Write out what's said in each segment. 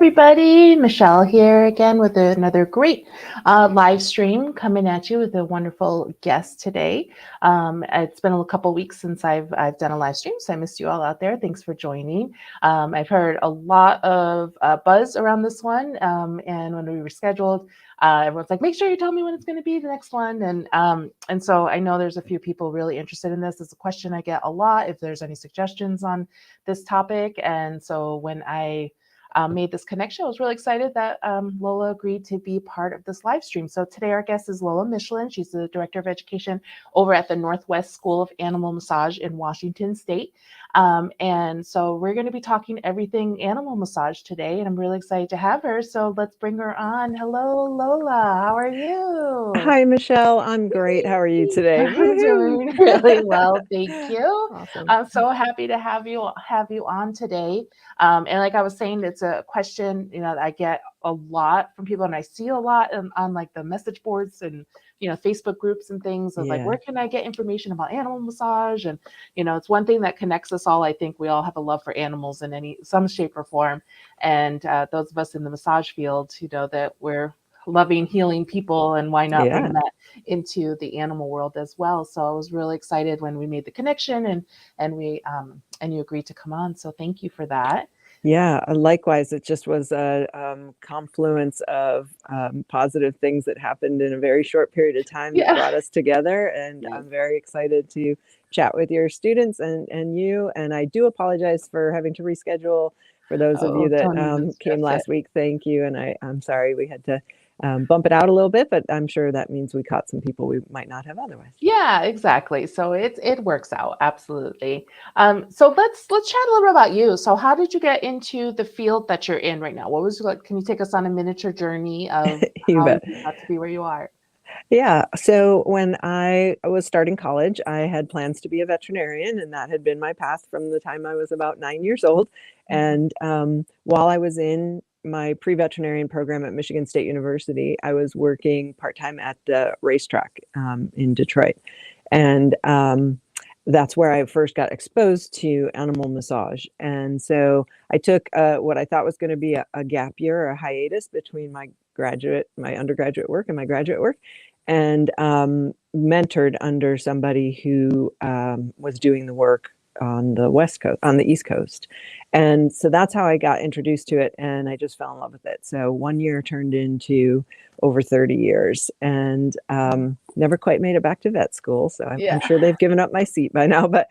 everybody. Michelle here again with another great live stream coming at you with a wonderful guest today. It's been a couple weeks since I've done a live stream, so I missed you all out there. Thanks for joining. I've heard a lot of buzz around this one, and when we were scheduled, everyone's like, "Make sure you tell me when it's going to be the next one." And so I know there's a few people really interested in this. It's a question I get a lot. If there's any suggestions on this topic, and so when I made this connection, I was really excited that Lola agreed to be part of this live stream. So today our guest is Lola Michelin. She's the Director of Education over at the Northwest School of Animal Massage in Washington State. And so we're going to be talking everything animal massage today, and I'm really excited to have her. So let's bring her on. Hello, Lola. How are you? Hi, Michelle. I'm great. How are you today? I'm doing really well, thank you. Awesome. I'm so happy to have you on today. And like I was saying, it's a question that I get a lot from people, and I see a lot on like the message boards and Facebook groups and things of like, where can I get information about animal massage? And it's one thing that connects us all. I think we all have a love for animals in some shape or form, and those of us in the massage field, that we're loving, healing people, and why not bring that into the animal world as well. So I was really excited when we made the connection, and you agreed to come on. So thank you for that. Yeah, likewise. It just was a confluence of positive things that happened in a very short period of time that brought us together. And I'm very excited to chat with your students and you. And I do apologize for having to reschedule for those of you that came last week. Thank you. And I'm sorry we had to bump it out a little bit, but I'm sure that means we caught some people we might not have otherwise. Yeah, exactly. So it works out. Absolutely. So let's chat a little bit about you. So how did you get into the field that you're in right now? What was like, can you take us on a miniature journey of how you got to be where you are? Yeah. So when I was starting college, I had plans to be a veterinarian, and that had been my path from the time I was about 9 years old. And while I was in my pre-veterinarian program at Michigan State University, I was working part-time at the racetrack in Detroit. And that's where I first got exposed to animal massage. And so I took what I thought was going to be a gap year or a hiatus between my undergraduate work and my graduate work, and mentored under somebody who was doing the work on the East Coast. And so that's how I got introduced to it, and I just fell in love with it. So 1 year turned into over 30 years, and never quite made it back to vet school. So I'm sure they've given up my seat by now, but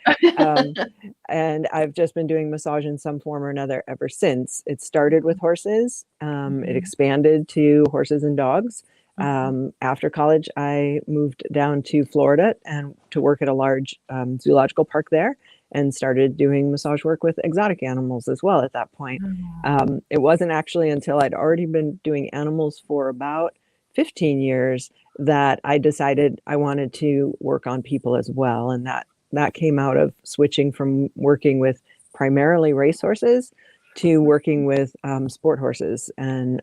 and I've just been doing massage in some form or another ever since. It started with horses. It expanded to horses and dogs. After college, I moved down to Florida and to work at a large zoological park there, and started doing massage work with exotic animals as well at that point. It wasn't actually until I'd already been doing animals for about 15 years that I decided I wanted to work on people as well. And that came out of switching from working with primarily racehorses to working with sport horses and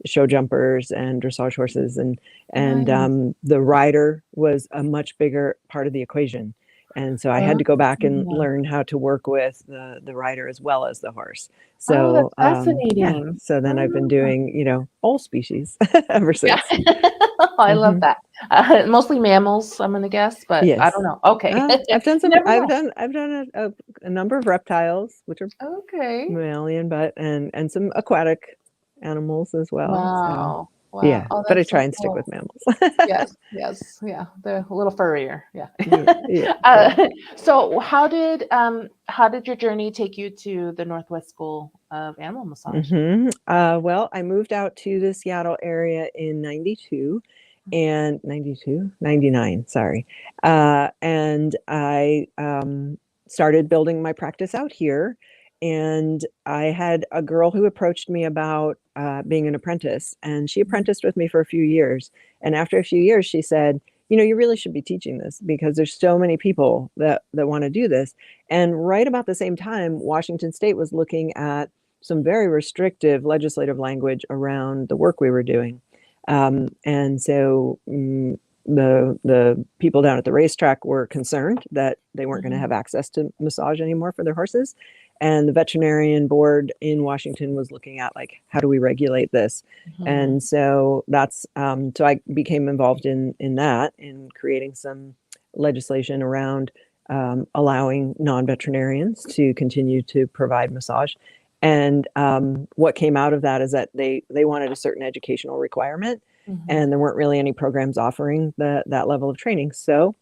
show jumpers and dressage horses. And the rider was a much bigger part of the equation. And so I had to go back and learn how to work with the rider as well as the horse. So that's fascinating. So then I've been doing, all species ever since. I love that. Mostly mammals, I'm gonna guess, but I don't know. Okay. I've done some. I've done a number of reptiles, which are mammalian, but and some aquatic animals as well. Wow. Wow. Yeah, but I try and stick with mammals. Yes. Yeah. They're a little furrier. Yeah. Yeah. So how did your journey take you to the Northwest School of Animal Massage? Well, I moved out to the Seattle area in 99, sorry. And I started building my practice out here. And I had a girl who approached me about being an apprentice, and she apprenticed with me for a few years. And after a few years, she said, you really should be teaching this because there's so many people that want to do this. And right about the same time, Washington State was looking at some very restrictive legislative language around the work we were doing. And so the people down at the racetrack were concerned that they weren't going to have access to massage anymore for their horses. And the veterinarian board in Washington was looking at like, how do we regulate this? And so that's so I became involved in that, in creating some legislation around allowing non-veterinarians to continue to provide massage. And what came out of that is that they wanted a certain educational requirement, and there weren't really any programs offering that level of training. So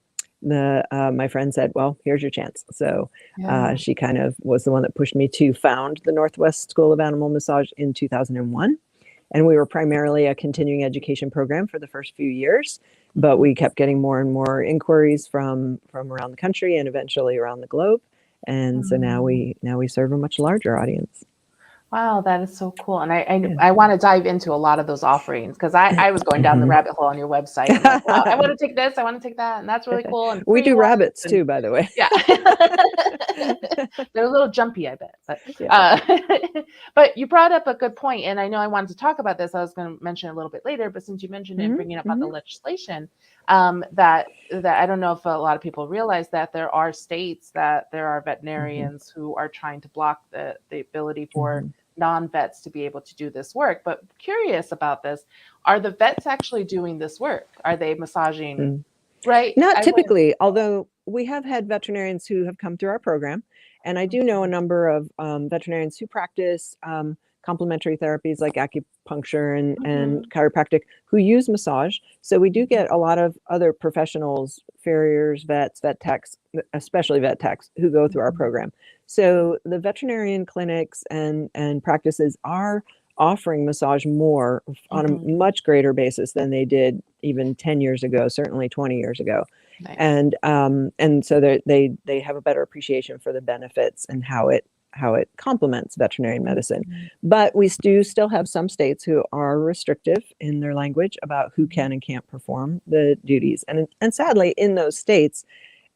my friend said, well, here's your chance. So she kind of was the one that pushed me to found the Northwest School of Animal Massage in 2001. And we were primarily a continuing education program for the first few years, but we kept getting more and more inquiries from around the country and eventually around the globe. And so now we serve a much larger audience. Wow, that is so cool. And I want to dive into a lot of those offerings, because I was going down the rabbit hole on your website. I'm like, wow, I want to take this, I want to take that, and that's really cool. And we do rabbits too, by the way. Yeah. They're a little jumpy, I bet. But, but you brought up a good point, and I know I wanted to talk about this. I was going to mention a little bit later, but since you mentioned it, bringing up about the legislation, that I don't know if a lot of people realize that there are states that there are veterinarians who are trying to block the ability for non-vets to be able to do this work. But curious about this, are the vets actually doing this work? Are they massaging? Right? Not typically, although we have had veterinarians who have come through our program. And I do know a number of veterinarians who practice complementary therapies like acupuncture and chiropractic who use massage. So we do get a lot of other professionals, farriers, vets, vet techs, especially vet techs, who go through our program. So the veterinarian clinics and practices are offering massage more on a much greater basis than they did even 10 years ago, certainly 20 years ago. Nice. And so they have a better appreciation for the benefits and how it complements veterinary medicine. But we do still have some states who are restrictive in their language about who can and can't perform the duties. And sadly, in those states,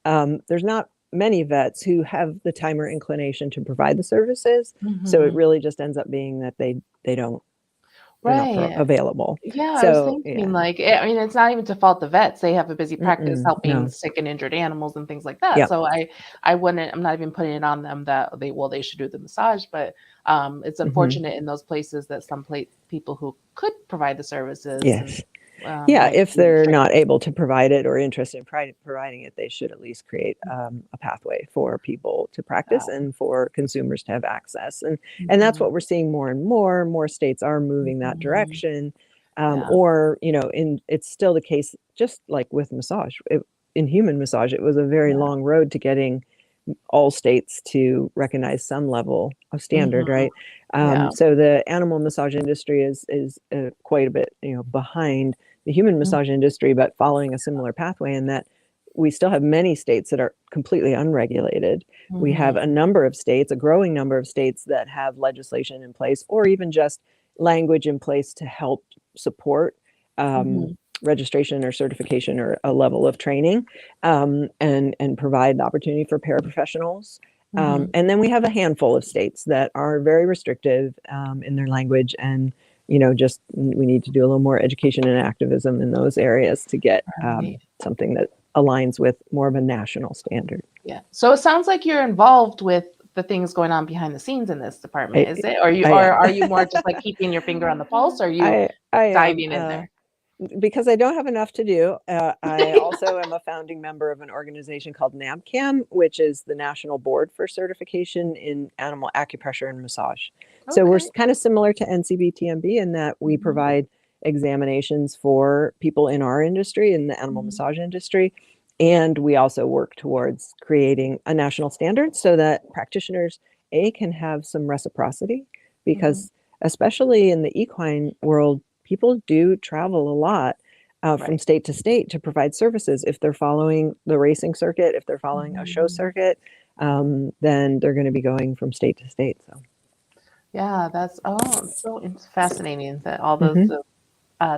there's not many vets who have the time or inclination to provide the services. So it really just ends up being that they don't, they're not available. Yeah, so, I was thinking like, I mean, it's not even to fault the vets. They have a busy practice helping sick and injured animals and things like that. Yep. So I'm not even putting it on them that they should do the massage, but it's unfortunate in those places that some people who could provide the services. Yes. If they're not able to provide it or interested in providing it, they should at least create a pathway for people to practice and for consumers to have access. And that's what we're seeing more and more. More states are moving that direction. Or, it's still the case, just like with massage. In human massage, it was a very long road to getting all states to recognize some level of standard, right? So the animal massage industry is quite a bit, behind the human massage industry, but following a similar pathway, in that we still have many states that are completely unregulated. We have a growing number of states that have legislation in place, or even just language in place to help support registration or certification or a level of training, and provide the opportunity for paraprofessionals. And then we have a handful of states that are very restrictive in their language, and we need to do a little more education and activism in those areas to get something that aligns with more of a national standard. Yeah. So it sounds like you're involved with the things going on behind the scenes in this department, is it? Or are you more just like keeping your finger on the pulse? Or are you diving in there? Because I don't have enough to do. I also am a founding member of an organization called Napcam, which is the National Board for Certification in Animal Acupressure and Massage. So we're kind of similar to NCBTMB in that we provide examinations for people in our industry, in the animal massage industry. And we also work towards creating a national standard so that practitioners, can have some reciprocity, because especially in the equine world, people do travel a lot from state to state to provide services. If they're following the racing circuit, if they're following a show circuit, then they're going to be going from state to state. So, yeah, that's it's fascinating that all those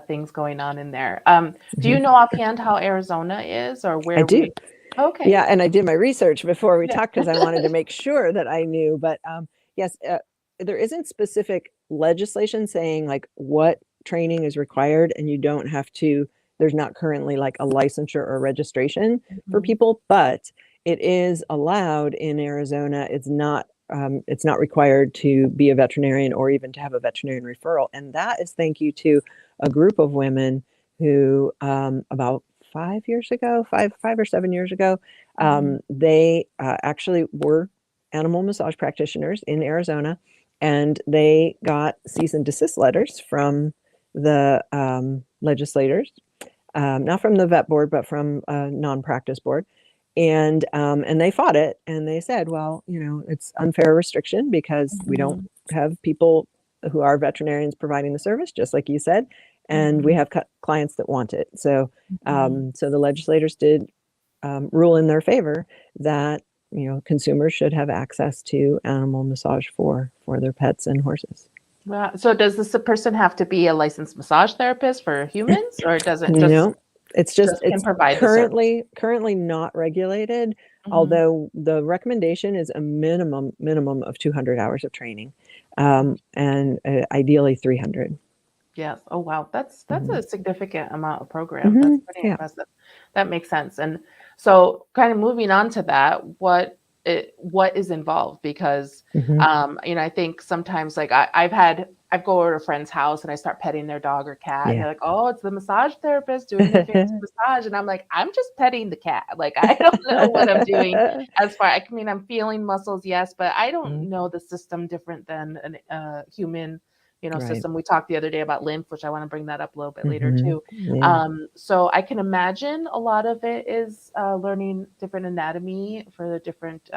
things going on in there. Do you know offhand how Arizona is, or where? I do. Okay. Yeah, and I did my research before we talked because I wanted to make sure that I knew. But yes, there isn't specific legislation saying like what training is required, and you don't have to. There's not currently like a licensure or registration for people, but it is allowed in Arizona. It's not it's not required to be a veterinarian or even to have a veterinarian referral. And that is thank you to a group of women who about 5 years ago, 5 or 7 years ago, they actually were animal massage practitioners in Arizona, and they got cease and desist letters from the legislators, not from the vet board, but from a non-practice board. And they fought it, and they said, well, it's unfair restriction because we don't have people who are veterinarians providing the service, just like you said, and we have clients that want it. So, so the legislators did rule in their favor that consumers should have access to animal massage for their pets and horses. Wow. So does this person have to be a licensed massage therapist for humans, or does it No, it's can provide currently not regulated, although the recommendation is a minimum of 200 hours of training, and ideally 300. Yes. Oh, wow. That's a significant amount of program. That's pretty impressive. That makes sense. And so kind of moving on to that, what is involved? Because, I think sometimes like I go over to a friend's house and I start petting their dog or cat, and they're like, oh, it's the massage therapist doing the fancy massage. And I'm like, I'm just petting the cat. Like, I don't know what I'm doing I'm feeling muscles. Yes, but I don't know the system different than a human system. We talked the other day about lymph, which I want to bring that up a little bit later too. So I can imagine a lot of it is learning different anatomy for the different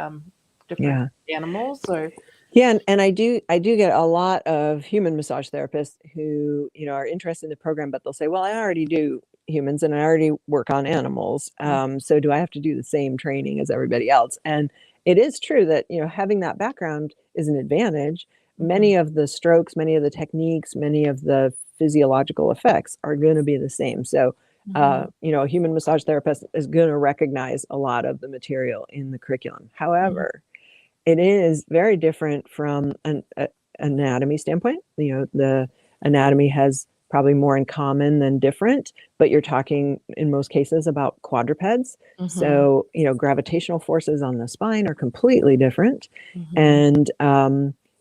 animals. Or and I do get a lot of human massage therapists who are interested in the program, but they'll say, well, I already do humans and I already work on animals, so do I have to do the same training as everybody else? And it is true that having that background is an advantage. Many of the strokes, many of the techniques, many of the physiological effects are going to be the same. So, a human massage therapist is going to recognize a lot of the material in the curriculum. However, it is very different from an anatomy standpoint. The anatomy has probably more in common than different, but you're talking in most cases about quadrupeds. So, gravitational forces on the spine are completely different. And,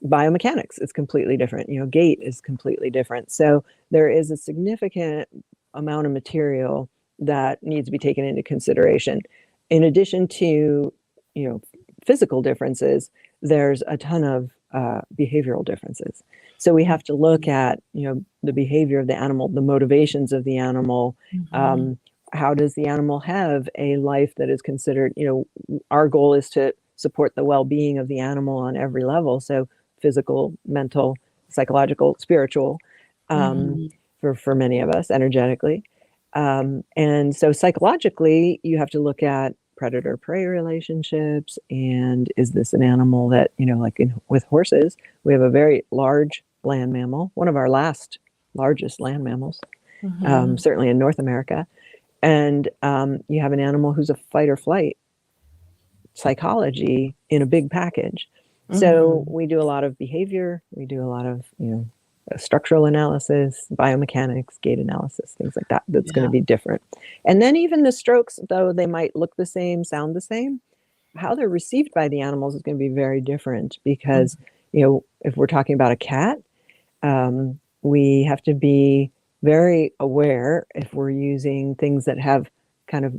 biomechanics is completely different. Gait is completely different. So there is a significant amount of material that needs to be taken into consideration. In addition to, physical differences, there's a ton of behavioral differences. So we have to look at, the behavior of the animal, the motivations of the animal. How does the animal have a life that is considered, our goal is to support the well-being of the animal on every level. So physical, mental, psychological, spiritual, for many of us, energetically. And so psychologically, you have to look at predator-prey relationships. And is this an animal that, with horses, we have a very large land mammal, one of our largest land mammals, certainly in North America. And you have an animal who's a fight or flight psychology in a big package. So we do a lot of behavior, we do a lot of, structural analysis, biomechanics, gait analysis, things like that. That's going to be different. And then even the strokes, though they might look the same, sound the same, how they're received by the animals is going to be very different because, if we're talking about a cat, we have to be very aware if we're using things that have kind of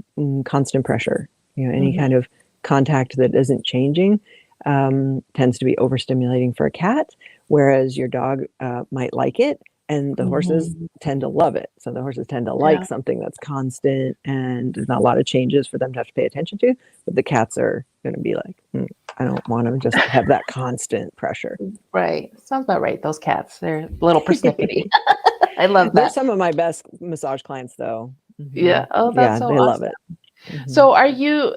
constant pressure, any kind of contact that isn't changing. Tends to be overstimulating for a cat, whereas your dog might like it, and the horses tend to love it. So the horses tend to like something that's constant and there's not a lot of changes for them to have to pay attention to, but the cats are going to be like, I don't want to just have that constant pressure. Right. Sounds about right. Those cats, they're a little persnickety. I love that. They're some of my best massage clients, though. Yeah. Oh, that's so they awesome. love it. So are you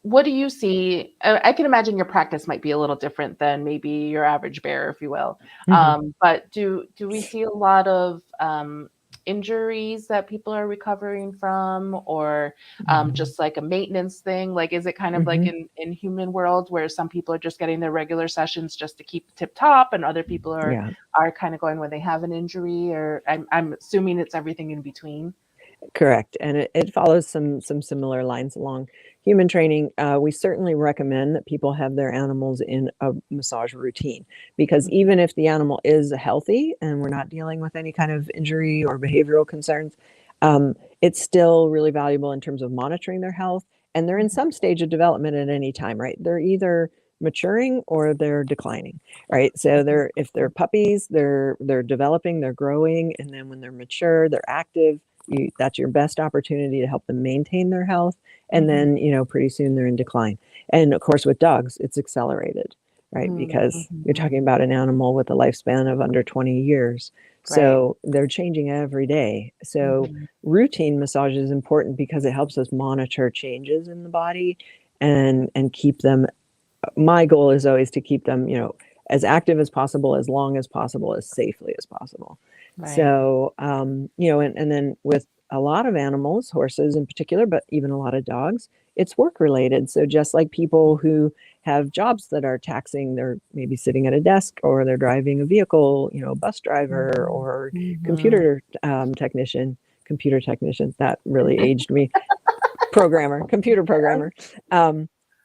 what do you see? I can imagine your practice might be a little different than maybe your average bear, if you will. But do we see a lot of injuries that people are recovering from, or just like a maintenance thing? Like, is it kind of like in human world where some people are just getting their regular sessions just to keep tip top, and other people are kind of going when they have an injury? Or I'm assuming it's everything in between. Correct. And it follows some similar lines along human training, we certainly recommend that people have their animals in a massage routine, because even if the animal is healthy and we're not dealing with any kind of injury or behavioral concerns, it's still really valuable in terms of monitoring their health. And they're in some stage of development at any time, right? They're either maturing or they're declining, right? So if they're puppies, they're developing, they're growing, and then when they're mature, they're active. That's your best opportunity to help them maintain their health. And then, pretty soon they're in decline. And of course, with dogs, it's accelerated, right? Because you're talking about an animal with a lifespan of under 20 years. So they're changing every day. So routine massage is important because it helps us monitor changes in the body and keep them. My goal is always to keep them, as active as possible, as long as possible, as safely as possible. So, and then with a lot of animals, horses in particular, but even a lot of dogs, it's work related. So just like people who have jobs that are taxing, they're maybe sitting at a desk or they're driving a vehicle, a bus driver or computer technicians, that really aged me, computer programmer.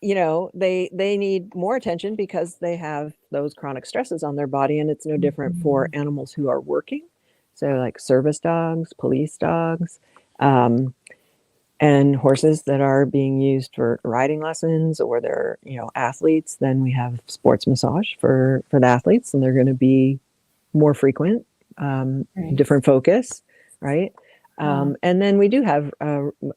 They need more attention because they have those chronic stresses on their body, and it's no different for animals who are working. So like service dogs, police dogs, and horses that are being used for riding lessons, or they're, athletes. Then we have sports massage for the athletes, and they're going to be more frequent, different focus, right? And then we do have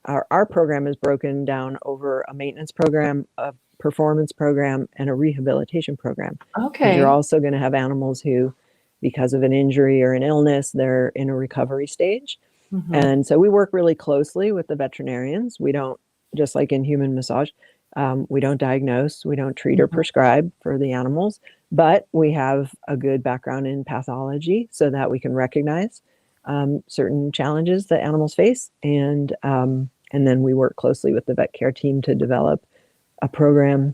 our program is broken down over a maintenance program, a performance program, and a rehabilitation program. Okay. You're also going to have animals who, because of an injury or an illness, they're in a recovery stage. And so we work really closely with the veterinarians. We don't, just like in human massage, we don't diagnose, we don't treat or prescribe for the animals, but we have a good background in pathology so that we can recognize certain challenges that animals face, and then we work closely with the vet care team to develop a program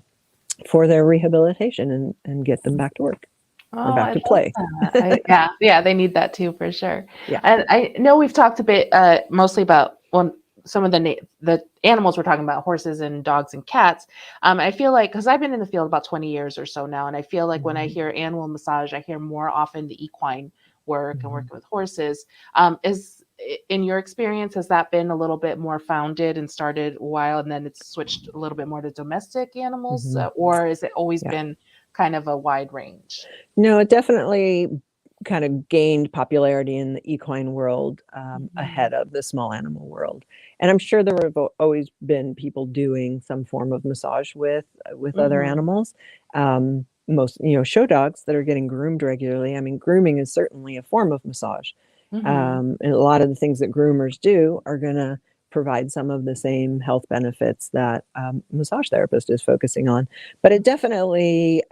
for their rehabilitation and get them back to work or back to play. Yeah, they need that too, for sure. Yeah. And I know we've talked a bit mostly about some of the animals we're talking about, horses and dogs and cats. I feel like, because I've been in the field about 20 years or so now, and I feel like when I hear animal massage, I hear more often the equine work and working with horses. Is in your experience, has that been a little bit more founded and started a while, and then it's switched a little bit more to domestic animals, or has it always been kind of a wide range? No, it definitely kind of gained popularity in the equine world ahead of the small animal world. And I'm sure there have always been people doing some form of massage with other animals. Most, show dogs that are getting groomed regularly. I mean, grooming is certainly a form of massage. And a lot of the things that groomers do are going to provide some of the same health benefits that massage therapist is focusing on. But it definitely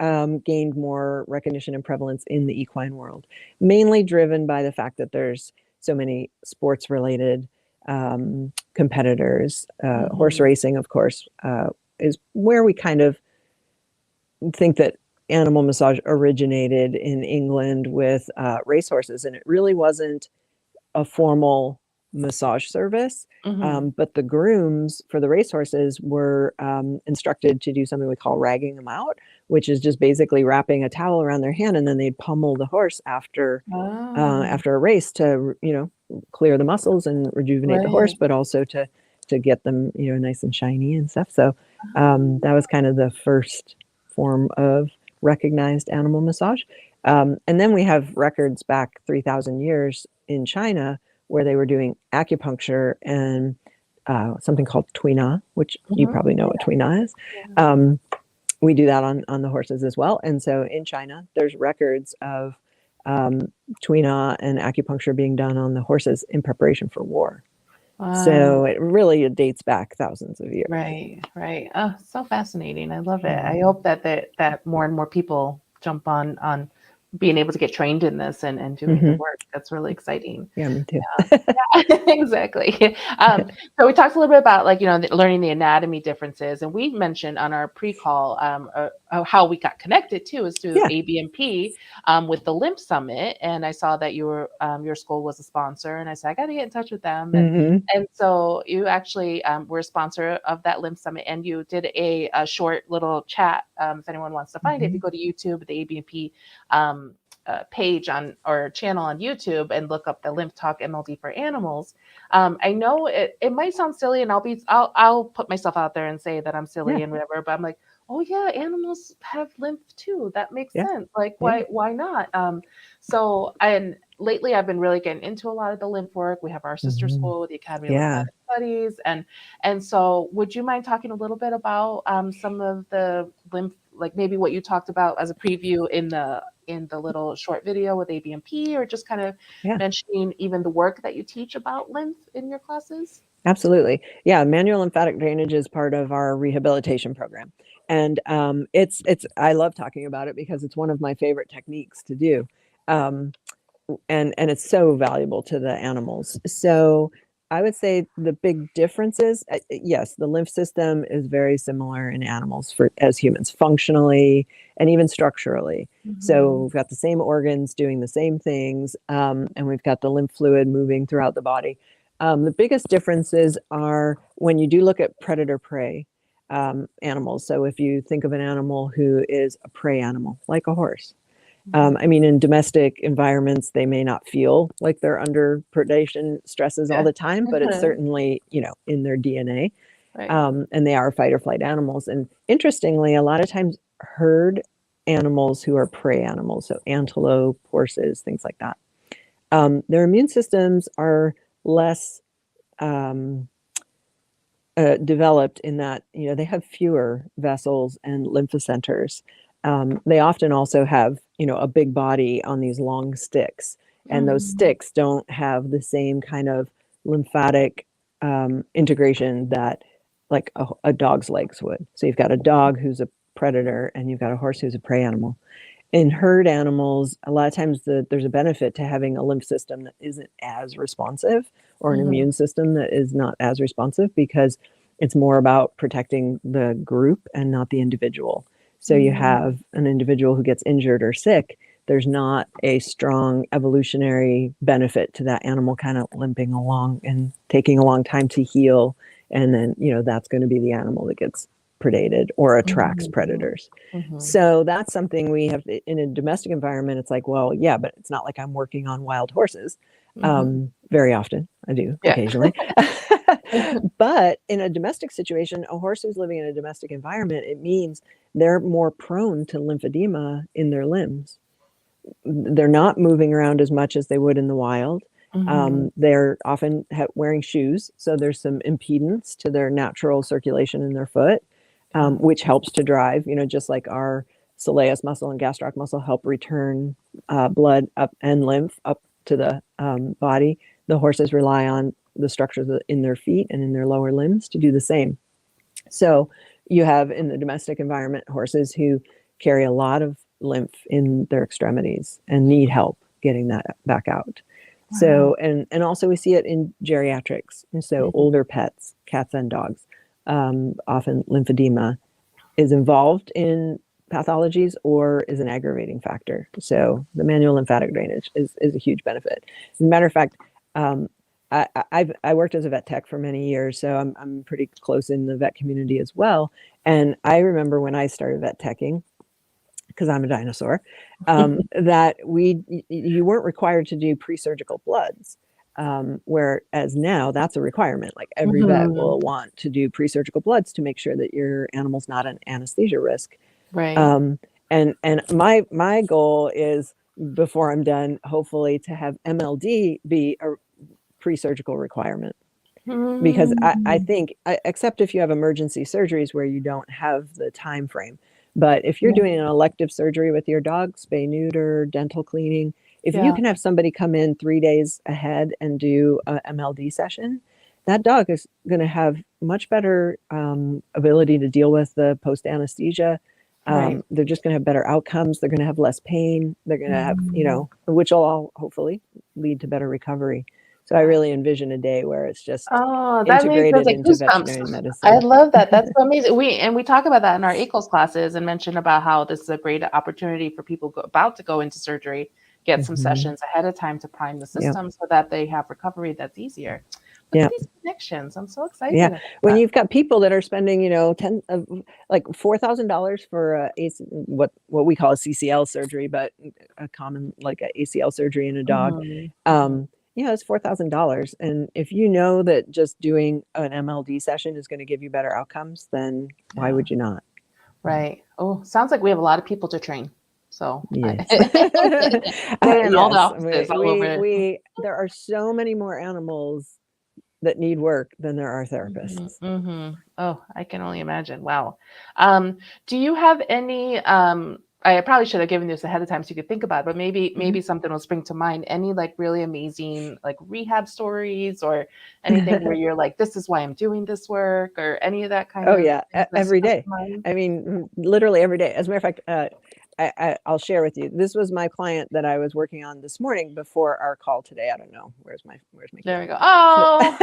gained more recognition and prevalence in the equine world, mainly driven by the fact that there's so many sports-related competitors. Horse racing, of course, is where we kind of think that animal massage originated in England with racehorses, and it really wasn't a formal massage service. But the grooms for the racehorses were instructed to do something we call ragging them out, which is just basically wrapping a towel around their hand, and then they'd pummel the horse after a race to clear the muscles and rejuvenate the horse, but also to get them nice and shiny and stuff. So that was kind of the first form of recognized animal massage. And then we have records back 3,000 years in China where they were doing acupuncture and something called tuina, which you probably know what tuina is. We do that on the horses as well. And so in China, there's records of tuina and acupuncture being done on the horses in preparation for war. So it dates back thousands of years. Right. Oh, so fascinating. I love it. I hope that more and more people jump on being able to get trained in this and doing the work. That's really exciting. Yeah, me too. Yeah, exactly. So we talked a little bit about like, learning the anatomy differences, and we mentioned on our pre-call how we got connected too is through Yeah. ABMP with the Lymph Summit, and I saw that your school was a sponsor, and I said I got to get in touch with them, and so you actually were a sponsor of that Lymph Summit, and you did a short little chat. If anyone wants to find it, if you go to YouTube, the ABMP page on or channel on YouTube and look up the Lymph Talk MLD for Animals. I know it might sound silly, and I'll put myself out there and say that I'm silly Yeah. and whatever, but I'm like, oh yeah, animals have lymph too. That makes Yeah. sense. Like Yeah. why not? So and lately I've been really getting into a lot of the lymph work. We have our sister school, the Academy of Yeah. Lymphatic Studies, and so would you mind talking a little bit about some of the lymph, like maybe what you talked about as a preview in the little short video with ABMP, or just kind of Yeah. mentioning even the work that you teach about lymph in your classes? Absolutely. Yeah, manual lymphatic drainage is part of our rehabilitation program. And I love talking about it because it's one of my favorite techniques to do. Um, and it's so valuable to the animals. So I would say the big difference is, yes, the lymph system is very similar in animals as humans, functionally and even structurally. So we've got the same organs doing the same things, and we've got the lymph fluid moving throughout the body. The biggest differences are when you do look at predator-prey animals. So if you think of an animal who is a prey animal, like a horse, I mean, in domestic environments, they may not feel like they're under predation stresses all Yeah. the time, but it's certainly, in their DNA. Right. And they are fight or flight animals. And interestingly, a lot of times herd animals who are prey animals, so antelope, horses, things like that, their immune systems are less developed in that, they have fewer vessels and lymphocenters. They often also have, a big body on these long sticks, and those sticks don't have the same kind of lymphatic integration that like a dog's legs would. So you've got a dog who's a predator, and you've got a horse who's a prey animal. In herd animals, a lot of times there's a benefit to having a lymph system that isn't as responsive, or an immune system that is not as responsive, because it's more about protecting the group and not the individual. So you have an individual who gets injured or sick, there's not a strong evolutionary benefit to that animal kind of limping along and taking a long time to heal. And then, that's going to be the animal that gets predated or attracts predators. So that's something we have in a domestic environment. It's like, well, yeah, but it's not like I'm working on wild horses. Very often I do occasionally. But in a domestic situation, a horse who's living in a domestic environment, it means they're more prone to lymphedema in their limbs. They're not moving around as much as they would in the wild. They're often wearing shoes, so there's some impedance to their natural circulation in their foot, which helps to drive, just like our soleus muscle and gastroc muscle help return blood up and lymph up to the body. The horses rely on the structures in their feet and in their lower limbs to do the same. So you have in the domestic environment horses who carry a lot of lymph in their extremities and need help getting that back out. Wow. So, and also we see it in geriatrics. And so older pets, cats and dogs, often lymphedema is involved in pathologies or is an aggravating factor. So the manual lymphatic drainage is a huge benefit. As a matter of fact, I worked as a vet tech for many years, so I'm pretty close in the vet community as well. And I remember when I started vet teching, because I'm a dinosaur, that you weren't required to do pre-surgical bloods. Whereas now that's a requirement. Like every vet will want to do pre-surgical bloods to make sure that your animal's not an anesthesia risk. Right. And my goal is, before I'm done, hopefully to have MLD be a pre-surgical requirement. Because I think, except if you have emergency surgeries where you don't have the time frame, but if you're doing an elective surgery with your dog, spay, neuter, dental cleaning, if you can have somebody come in 3 days ahead and do a MLD session, that dog is going to have much better ability to deal with the post anesthesia Right. They're just going to have better outcomes. They're going to have less pain. They're going to have, Mhm. which will all hopefully lead to better recovery. So I really envision a day where it's just Oh, that makes us integrated like into goosebumps. veterinary I medicine. love that. That's so amazing. We talk about that in our ACOS classes and mention about how this is a great opportunity for people about to go into surgery, get some Hmm. sessions ahead of time to prime the Yeah. system so that they have recovery that's easier. Look at Yeah. these connections. I'm so Yeah. excited about When that. you've got people that are spending, like $4,000 for what we call a CCL surgery, but a common like a ACL surgery in a dog, Mhm, mhm. it's $4,000. And if you know that just doing an MLD session is going to give you better outcomes, then why Yeah, would you not? right. Oh, sounds like we have a lot of people to train. So I Yes. get it in all the Yes. offices all over. There are so many more animals that need work than there are Mhm, therapists. mhm. Oh, I can only imagine. Wow. Do you have any, I probably should have given this ahead of time so you could think about it, but maybe something will spring to mind. Any like really amazing like rehab stories or anything where you're like, this is why I'm doing this work or any of that kind Oh of yeah, things that every come to day. mind? I mean, literally every day. As a matter of fact, I'll share with you. This was my client that I was working on this morning before our call today. I don't know where's my There kid. we go. So,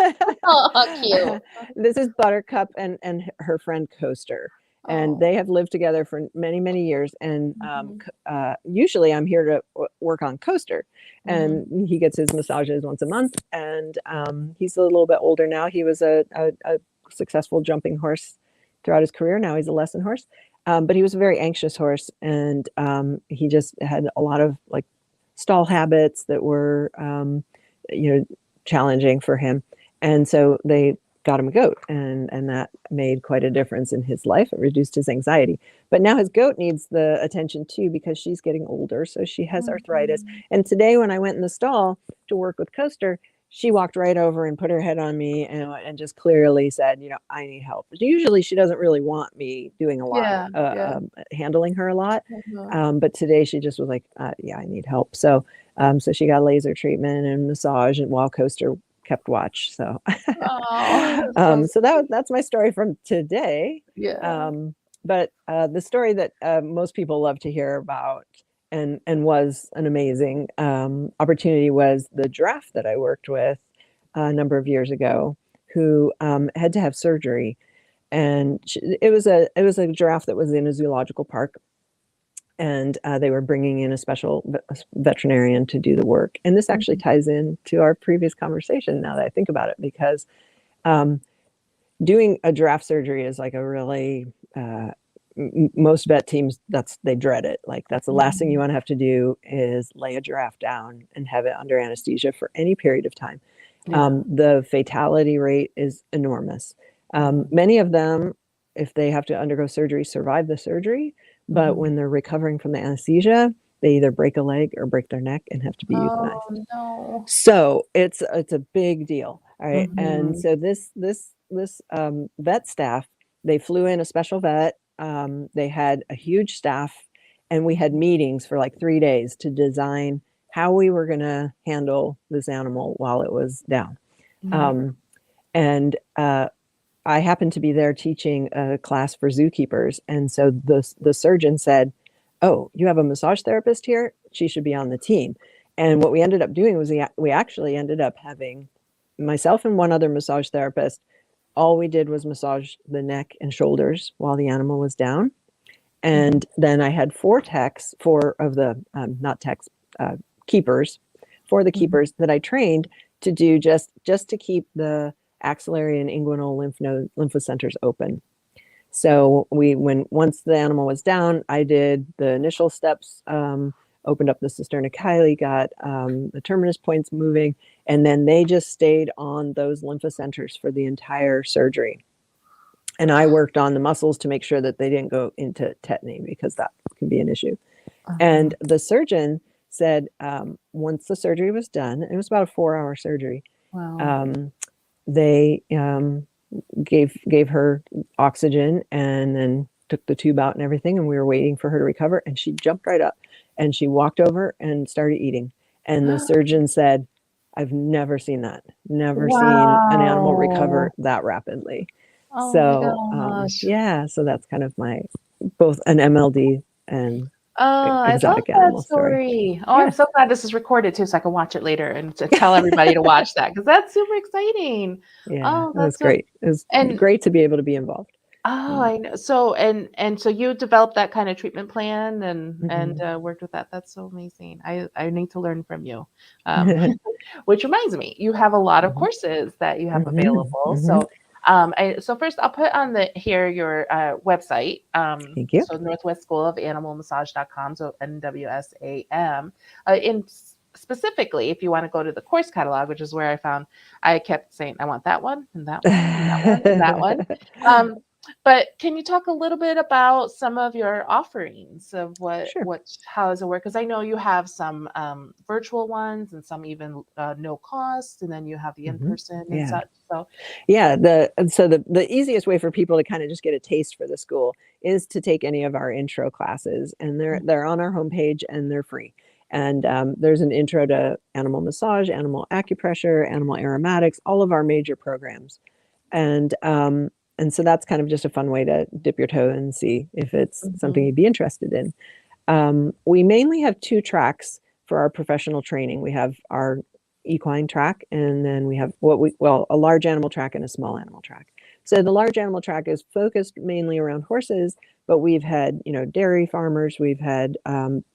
Oh, oh, cute. this is Buttercup and her friend Coaster, and Oh. they have lived together for many years. And Mhm, usually I'm here to work on Coaster, mhm. and he gets his massages once a month. And he's a little bit older now. He was a successful jumping horse throughout his career. Now he's a lesson horse. But he was a very anxious horse, and he just had a lot of like stall habits that were, challenging for him. And so they got him a goat, and that made quite a difference in his life. It reduced his anxiety. But now his goat needs the attention too because she's getting older, so she has arthritis. Mhm. And today, when I went in the stall to work with Coaster, she walked right over and put her head on me and just clearly said, I need help. Usually she doesn't really want me doing a lot, Yeah, yeah. handling her a lot. Mhm. But today she just was like, yeah, I need help. So she got laser treatment and massage and while Coaster kept watch. So, Oh, so so that's my story from today. yeah. But the story that most people love to hear about and was an amazing opportunity was the giraffe that I worked with a number of years ago, who had to have surgery, and it was a giraffe that was in a zoological park, and they were bringing in a special veterinarian to do the work. And this actually Mhm. ties in to our previous conversation now that I think about it, because um, doing a giraffe surgery is like a really most vet teams, they dread it. Like that's the last thing you Mhm. want to have to do is lay a giraffe down and have it under anesthesia for any period of time. Yeah. The fatality rate is enormous. Mhm. Many of them, if they have to undergo surgery, survive the surgery, but Mhm. when they're recovering from the anesthesia, they either break a leg or break their neck and have to be Oh, euthanized. no. So it's a big deal, all right? And Mhm. so this vet staff, they flew in a special vet. They had a huge staff, and we had meetings for like 3 days to design how we were going to handle this animal while it was down. Mhm. Um, and I happened to be there teaching a class for zookeepers, and so the surgeon said, "Oh, you have a massage therapist here? She should be on the team." And what we ended up doing was we actually ended up having myself and one other massage therapist. All we did was massage the neck and shoulders while the animal was down. Mhm. And then I had four of the not techs, keepers, for the Mhm. keepers that I trained to do just to keep the axillary and inguinal lymphocenters open. So once the animal was down, I did the initial steps, opened up the cisterna chyli, got the terminus points moving, and then they just stayed on those lymphocenters for the entire surgery. And I worked on the muscles to make sure that they didn't go into tetany, because that can be an issue. Uh-huh. And the surgeon said, once the surgery was done, it was about a 4-hour surgery. Wow. Um, they gave her oxygen and then took the tube out and everything, and we were waiting for her to recover, and she jumped right up and she walked over and started eating. And the surgeon said, "I've never seen that, never seen an animal recover Wow. that rapidly." Oh my So gosh. yeah, so that's kind of my both an MLD and Oh, I love exotic that animal story. story. Oh, I'm Yeah, so glad this is recorded too, so I can watch it later and to tell everybody to watch that because that's super exciting. yeah, Oh, it was that's so great. It was and great to be able to be involved. oh, Yeah. I know. So and so you developed that kind of treatment plan and Mhm. worked with that. That's so amazing. I need to learn from you. Which reminds me, you have a lot of Mhm. courses that you have Mhm. available. Mhm. So so first I'll put on the here your website. Thank you. So Northwest School of Animal Massage.com. So NWSAM. Specifically, if you want to go to the course catalog, which is where I kept saying, I want that one and that one and that one and that one. Um, but can you talk a little bit about some of your offerings of Sure. how does it work? Because I know you have some virtual ones and some even no cost, and then you have the in Mhm. person and Yeah. such. So, Yeah, the easiest way for people to kind of just get a taste for the school is to take any of our intro classes, and they're on our homepage and they're free. And there's an intro to animal massage, animal acupressure, animal aromatics, all of our major programs. And so that's kind of just a fun way to dip your toe and see if it's something mhm, you'd be interested in. We mainly have two tracks for our professional training. We have our equine track, and then we have a large animal track and a small animal track. So the large animal track is focused mainly around horses, but we've had, dairy farmers, we've had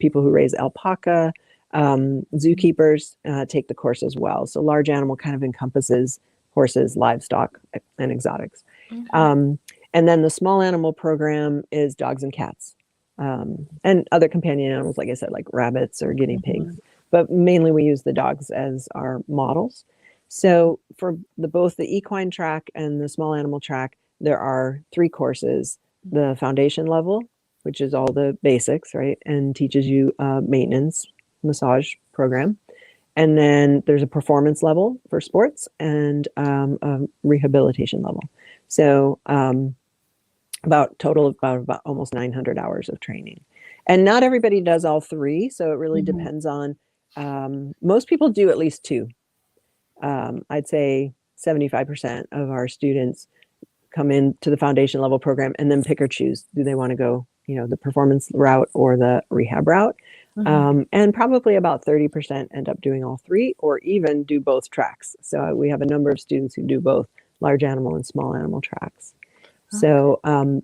people who raise alpaca, zookeepers take the course as well. So large animal kind of encompasses horses, livestock, and exotics. okay. Um, and then the small animal program is dogs and cats, and other companion animals, like I said, like rabbits or guinea pigs. Mhm, But mainly we use the dogs as our models. mhm, So for both the equine track and the small animal track, there are three courses: the foundation level, which is all the basics, right, and teaches you maintenance massage program. And then there's a performance level for sports and a rehabilitation level. So about total of about almost 900 hours of training. And not everybody does all three, so it really mhm, depends on, most people do at least two. I'd say 75% of our students come into the foundation level program and then pick or choose. Do they want to go, the performance route or the rehab route? mhm. And probably about 30% end up doing all three or even do both tracks. So we have a number of students who do both large animal and small animal tracks. Okay. So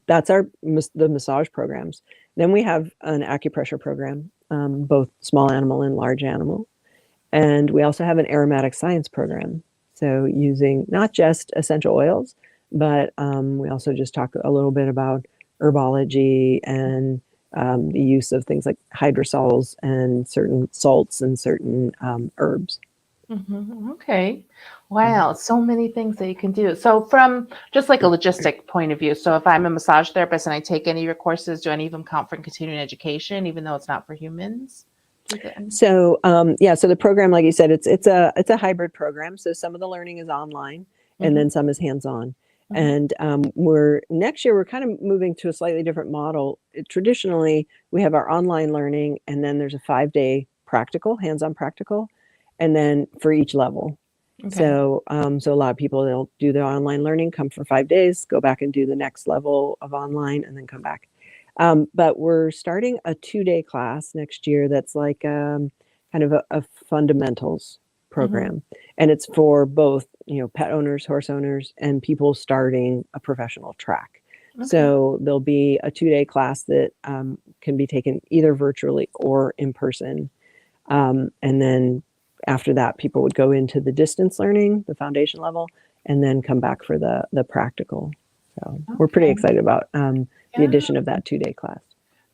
that's the massage programs. Then we have an acupressure program, both small animal and large animal. And we also have an aromatic science program. So using not just essential oils, but we also just talk a little bit about herbology and the use of things like hydrosols and certain salts and certain herbs. Okay. Wow. So many things that you can do. So, from just like a logistic point of view, so if I'm a massage therapist and I take any of your courses, do any of them count for continuing education, even though it's not for humans? Do they? So yeah, so the program, like you said, it's a hybrid program. So some of the learning is online, and Mm-hmm, then some is hands-on. mm-hmm, And next year we're kind of moving to a slightly different model. Traditionally, we have our online learning, and then there's a 5-day practical, hands-on practical, and then for each level. okay. So a lot of people, they'll do their online learning, come for 5 days, go back and do the next level of online, and then come back. But we're starting a 2-day class next year that's like kind of a fundamentals Mm-hmm, program. And it's for both, pet owners, horse owners, and people starting a professional track. okay. So there'll be a 2-day class that can be taken either virtually or in person. And then after that, people would go into the distance learning, the foundation level, and then come back for the practical. So we're pretty Okay. excited about the Yeah, addition of that 2-day class.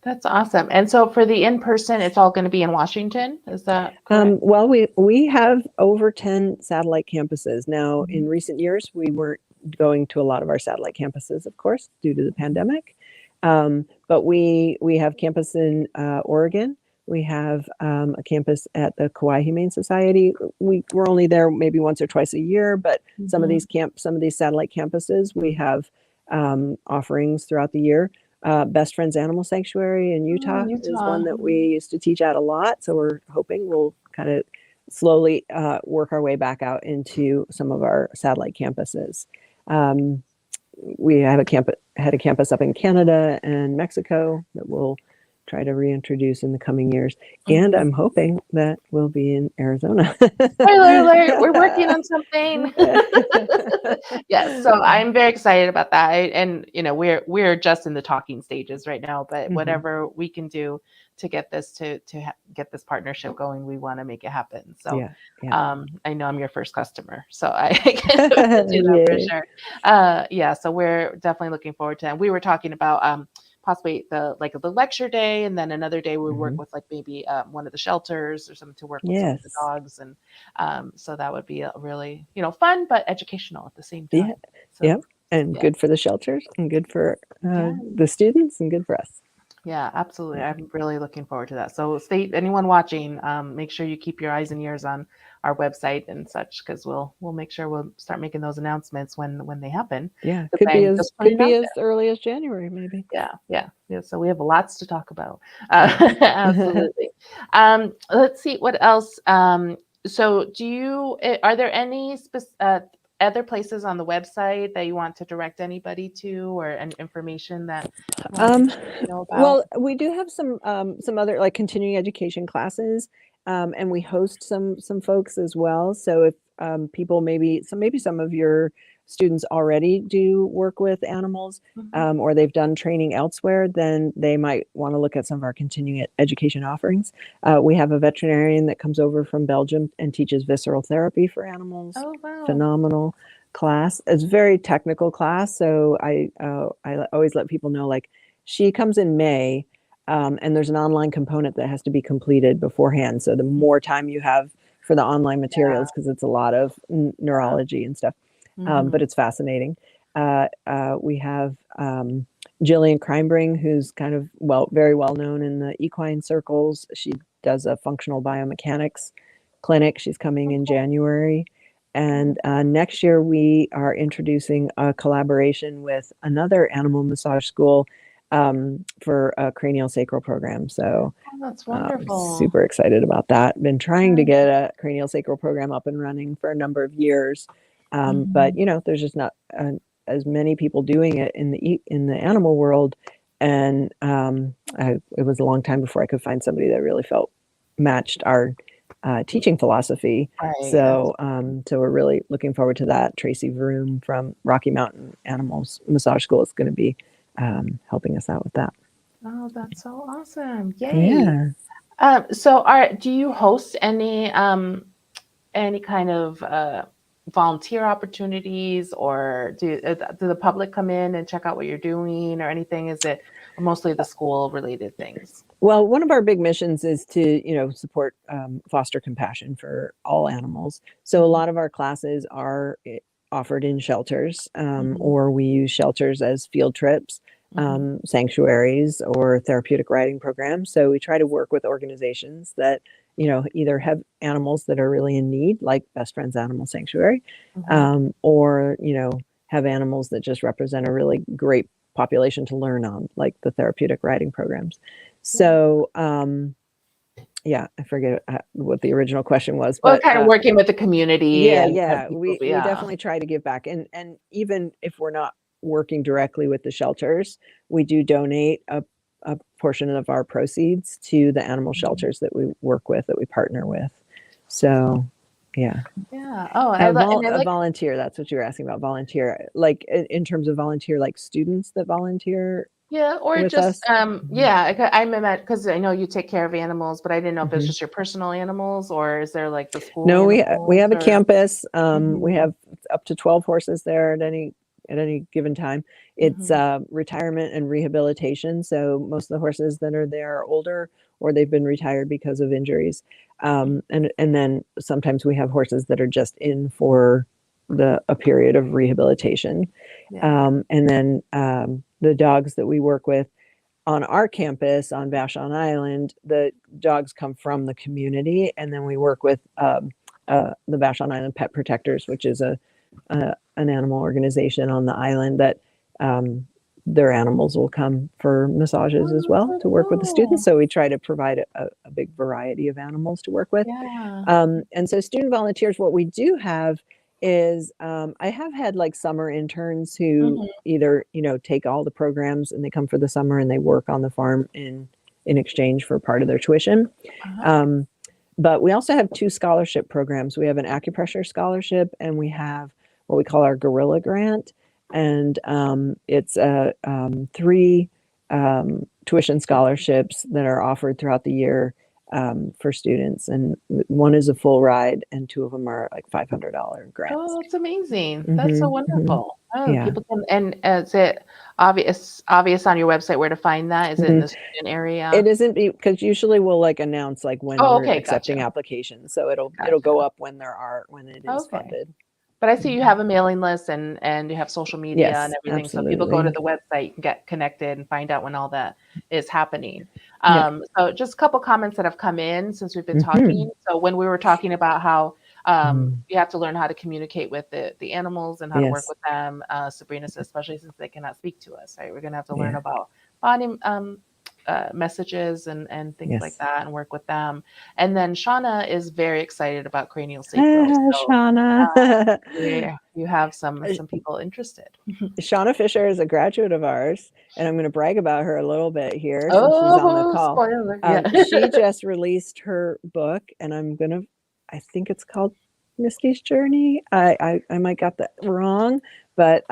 that's awesome. And so for the in person, it's all going to be in Washington. Is that correct? Well, we have over 10 satellite campuses. Now, Mhm, in recent years, we weren't going to a lot of our satellite campuses, of course, due to the pandemic. But we have campus in Oregon. We have a campus at the Kauai Humane Society. We're only there maybe once or twice a year, but mhm. some of these satellite campuses, we have offerings throughout the year. Best Friends Animal Sanctuary in Oh, Utah is Utah. one that we used to teach at a lot. So we're hoping we'll kind of slowly work our way back out into some of our satellite campuses. Um, we have had a campus up in Canada and Mexico that we'll try to reintroduce in the coming years. And I'm hoping that we'll be in Arizona. Spoiler alert, we're working on something. Yes, so I'm very excited about that. And we're just in the talking stages right now, but whatever we can do to get this get this partnership going, we want to make it happen. So I know I'm your first customer, so I can do that for sure. So we're definitely looking forward to it. And we were talking about possibly the lecture day, and then another day we work with maybe one of the shelters or something to work with some of the dogs, and so that would be a really fun but educational at the same time. And good for the shelters and good for the students and good for us. Yeah, absolutely. I'm really looking forward to that. So anyone watching, make sure you keep your eyes and ears on our website and such, because we'll make sure we'll start making those announcements when they happen. Yeah, could be as early as January, maybe. Yeah. So we have lots to talk about. Absolutely. Let's see what else. So are there any other places on the website that you want to direct anybody to, or any information that you know about? Well, we do have some other continuing education classes, and we host some folks as well. So if people maybe some of your students already do work with animals, or they've done training elsewhere, then they might want to look at some of our continuing education offerings. We have a veterinarian that comes over from Belgium and teaches visceral therapy for animals. Oh, wow. Phenomenal class. It's a very technical class, so I always let people know, she comes in May, and there's an online component that has to be completed beforehand. So the more time you have for the online materials, because it's a lot of neurology and stuff, but it's fascinating. We have Jillian Kreinbring, who's kind of very well known in the equine circles. She does a functional biomechanics clinic. She's coming in January. And next year, we are introducing a collaboration with another animal massage school for a cranial sacral program. So that's wonderful. Super excited about that. Been trying to get a cranial sacral program up and running for a number of years. But there's just not as many people doing it in the animal world. And it was a long time before I could find somebody that really felt matched our teaching philosophy. So we're really looking forward to that. Tracy Vroom from Rocky Mountain Animals Massage School is going to be helping us out with that. Oh, that's so awesome. Yay. Yeah. So do you host any kind of volunteer opportunities, or do the public come in and check out what you're doing or anything? Is it mostly the school related things? Well, one of our big missions is to, support foster compassion for all animals. So a lot of our classes are offered in shelters, or we use shelters as field trips, sanctuaries, or therapeutic riding programs. So we try to work with organizations that, either have animals that are really in need, like Best Friends Animal Sanctuary, or, have animals that just represent a really great population to learn on, like the therapeutic riding programs. So, I forget what the original question was. But kind of working with the community. We definitely try to give back. And even if we're not working directly with the shelters, we do donate a portion of our proceeds to the animal shelters that we work with, that we partner with. So, yeah. Oh, volunteer. That's what you were asking about. Volunteer, in terms of volunteer, students that volunteer. Yeah, or just I meant, because I know you take care of animals, but I didn't know if it's just your personal animals, or is there the school? No, we have a campus. We have up to 12 horses there at any given time. It's retirement and rehabilitation. So most of the horses that are there are older, or they've been retired because of injuries. And then sometimes we have horses that are just in for a period of rehabilitation. And then the dogs that we work with on our campus on Vashon Island, the dogs come from the community, and then we work with the Vashon Island Pet Protectors, which is an animal organization on the island that their animals will come for massages as well to work with the students. So we try to provide a big variety of animals to work with. And so student volunteers, what we do have is I have had like summer interns who Mhm. either, take all the programs and they come for the summer and they work on the farm in exchange for part of their tuition. Uh-huh. Um, but we also have two scholarship programs. We have an acupressure scholarship and we have what we call our gorilla grant. And it's three tuition scholarships that are offered throughout the year for students. And one is a full ride and two of them are like $500 grants. Oh, that's amazing. That's so Hmm. Hmm. wonderful. Oh, Yeah. people can, and is it obvious on your website where to find that? Is it in Mhm. the student area? It isn't because usually we'll like announce like when Oh, we're okay, accepting gotcha, applications. So it'll go gotcha. up when it is Okay. funded. But I see you Mhm. have a mailing list and you have social media and Yes, everything. So if people go to absolutely. the website, you can get connected and find out when all that is happening. Yeah. So just a couple comments that have come in since we've been Hmm. talking. So when we were talking about how Mm. you have to learn how to communicate with the animals and how to work Yes. with them, Sabrina says, especially since they cannot speak to us, right? We're going to have to learn Yeah. about body messages and things like Yes. that and work with them. And then Shauna is very excited about cranial sacral. Ah, So Shauna. yeah, you have some people interested. Shauna Fisher is a graduate of ours, and I'm going to brag about her a little bit here since she's on the Oh, call. spoiler. Yeah. She just released her book, and I think it's called Misty's Journey. I might got that wrong, but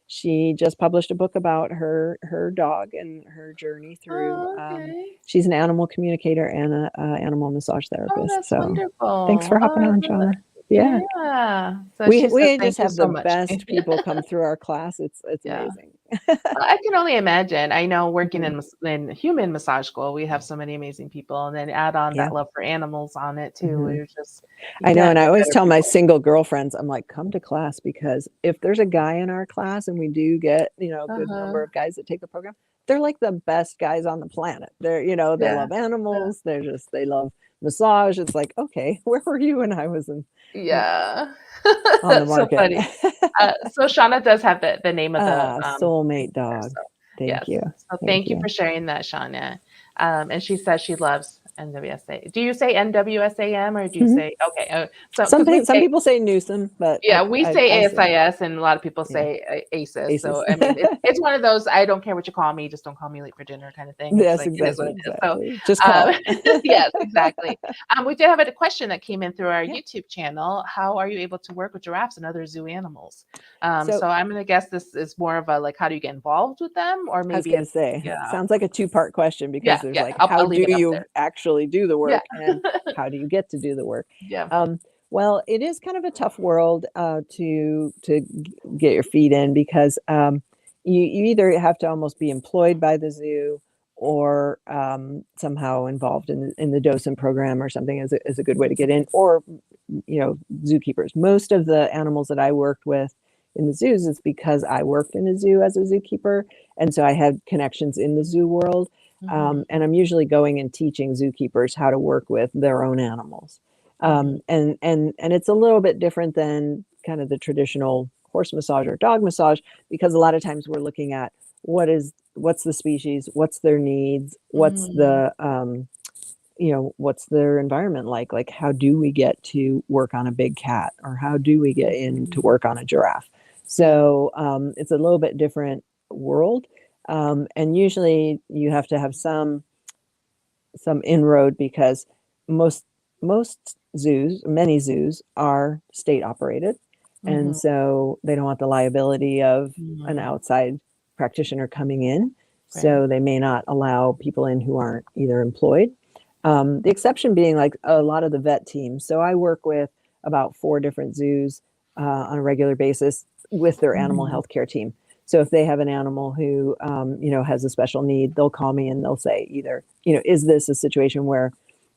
she just published a book about her dog and her journey through. Oh, okay. She's an animal communicator and a animal massage Oh, therapist. that's So thanks wonderful. for hopping Oh, on, I love Shauna. it. Yeah. Yeah. So We she says, we thank just you have the so much. best people come through our class. It's Yeah. amazing. Well, I can only imagine. I know working Mhm. in human massage school, we have so many amazing people, and then add on Yeah. that love for animals on it too. Mhm. It's just you I know, can't and I get always better tell my people. single girlfriends, I'm like, "Come to class," because if there's a guy in our class and we do get, a good Uh-huh. number of guys that take the program, they're like the best guys on the planet. They Yeah. love Yeah. animals, they love massage. It's like, "Okay, where were you when I was Yeah. on the So market?" funny. So Shauna does have the name of the Soulmate there, dog. so Thank yes. you. So Thank thank you you. for sharing that, Shauna. And she says she loves NWSA. Do you say NWSAM or do you Mhm. say okay? So because we Some say people say Newsom, but yeah, we say I say ASIS and a lot of people yeah, say ASIS. ACEs. So I mean, it's one of those I don't care what you call me, just don't call me late for dinner kind of thing. It's Yes, like it is what exactly, it is. So exactly. Just um, call. yes, exactly. We did have a question that came in through our Yeah. YouTube channel. How are you able to work with giraffes and other zoo animals? So So I'm going to guess this is more of a like, how do you get involved with them, or I was maybe gonna it's say, yeah, sounds like a two-part question because yeah, there's yeah. like, I'll how leave do it up you there. actually do the Yeah, work and how do you get to do the work? yeah. Um, well, it is kind of a tough world get your feet in because you either have to almost be employed by the zoo or somehow involved in the docent program or something is a good way to get in, or zookeepers. Most of the animals that I worked with in the zoos is because I worked in a zoo as a zookeeper, and so I had connections in the zoo world. Hmm. And I'm usually going and teaching zookeepers how to work with their own animals. Hmm. And it's a little bit different than kind of the traditional horse massage or dog massage because a lot of times we're looking at what's the species, what's their needs, Hmm. what's their environment like how do we get to work on a big cat or how do we get in to Hmm. work on a giraffe. Yeah. So it's a little bit different world, and usually you have to have some inroad because most most many zoos are state operated, and Hmm. so they don't want the liability of an Hmm. outside practitioner coming in, Right. so they may not allow people in who aren't either employed. The exception being like a lot of the vet teams. So I work with about 4 different zoos on a regular basis with their animal Mhm. health care team. So if they have an animal who, has a special need, they'll call me and they'll say either, is this a situation where